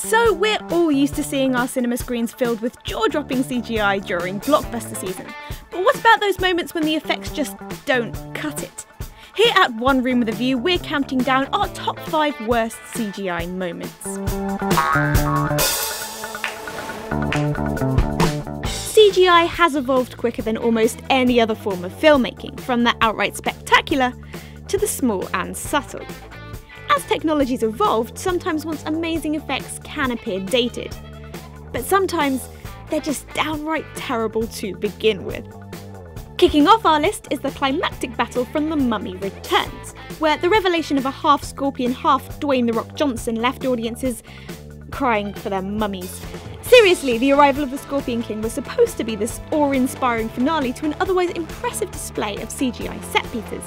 So we're all used to seeing our cinema screens filled with jaw-dropping CGI during blockbuster season. But what about those moments when the effects just don't cut it? Here at One Room with a View, we're counting down our top 5 worst CGI moments. CGI has evolved quicker than almost any other form of filmmaking, from the outright spectacular to the small and subtle. As technology's evolved, sometimes once amazing effects can appear dated, but sometimes they're just downright terrible to begin with. Kicking off our list is the climactic battle from The Mummy Returns, where the revelation of a half-scorpion, half-Dwayne "The Rock" Johnson left audiences crying for their mummies. Seriously, the arrival of the Scorpion King was supposed to be this awe-inspiring finale to an otherwise impressive display of CGI set pieces.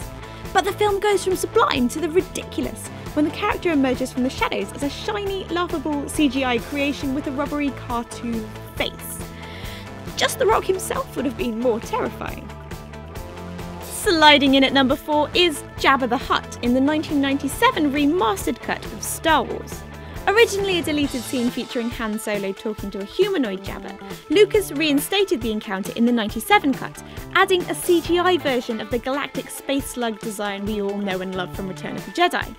But the film goes from sublime to the ridiculous when the character emerges from the shadows as a shiny, laughable CGI creation with a rubbery cartoon face. Just The Rock himself would have been more terrifying. Sliding in at number 4 is Jabba the Hutt in the 1997 remastered cut of Star Wars. Originally a deleted scene featuring Han Solo talking to a humanoid Jabba, Lucas reinstated the encounter in the 97 cut, adding a CGI version of the galactic space slug design we all know and love from Return of the Jedi.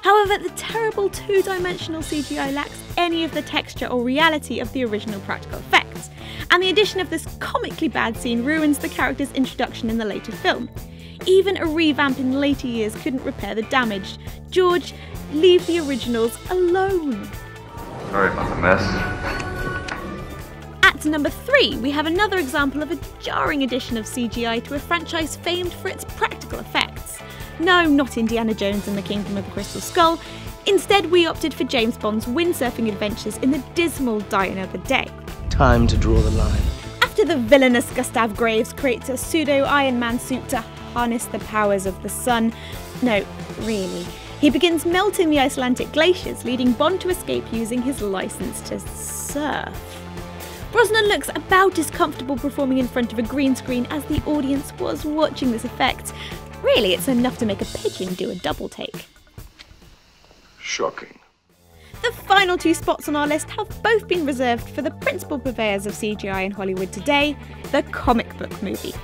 However, the terrible two-dimensional CGI lacks any of the texture or reality of the original practical effects, and the addition of this comically bad scene ruins the character's introduction in the later film. Even a revamp in later years couldn't repair the damage. George, leave the originals alone. Sorry about the mess. At number 3, we have another example of a jarring addition of CGI to a franchise famed for its practical effects. No, not Indiana Jones and the Kingdom of the Crystal Skull. Instead, we opted for James Bond's windsurfing adventures in the dismal Die Another Day. Time to draw the line. After the villainous Gustav Graves creates a pseudo-Iron Man suit to harness the powers of the sun, no, really, he begins melting the Icelandic glaciers, leading Bond to escape using his license to surf. Brosnan looks about as comfortable performing in front of a green screen as the audience was watching this effect. Really, it's enough to make a pigeon do a double take. Shocking. The final 2 spots on our list have both been reserved for the principal purveyors of CGI in Hollywood today, the comic book movie.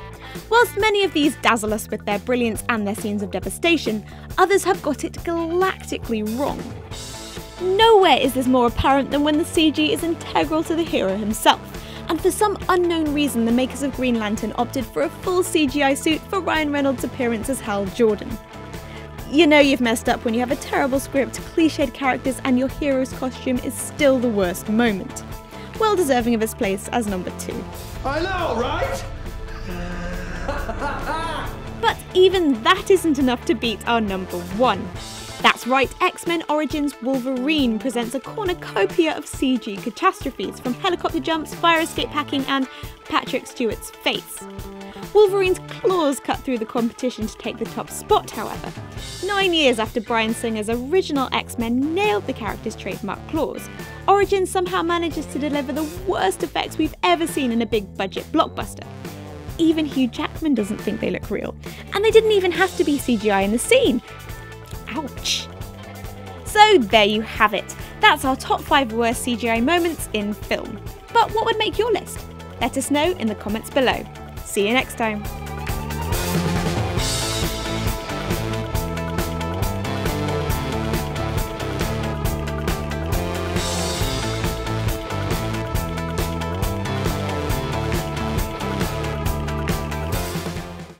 Whilst many of these dazzle us with their brilliance and their scenes of devastation, others have got it galactically wrong. Nowhere is this more apparent than when the CG is integral to the hero himself, and for some unknown reason the makers of Green Lantern opted for a full CGI suit for Ryan Reynolds' appearance as Hal Jordan. You know you've messed up when you have a terrible script, cliched characters, and your hero's costume is still the worst moment. Well deserving of its place as number 2. I know, right? But even that isn't enough to beat our number 1. That's right, X-Men Origins Wolverine presents a cornucopia of CG catastrophes, from helicopter jumps, fire escape hacking, and Patrick Stewart's face. Wolverine's claws cut through the competition to take the top spot, however. 9 years after Bryan Singer's original X-Men nailed the character's trademark claws, Origins somehow manages to deliver the worst effects we've ever seen in a big-budget blockbuster. Even Hugh Jackman doesn't think they look real, and they didn't even have to be CGI in the scene. Ouch. So there you have it. That's our top 5 worst CGI moments in film. But what would make your list? Let us know in the comments below. See you next time.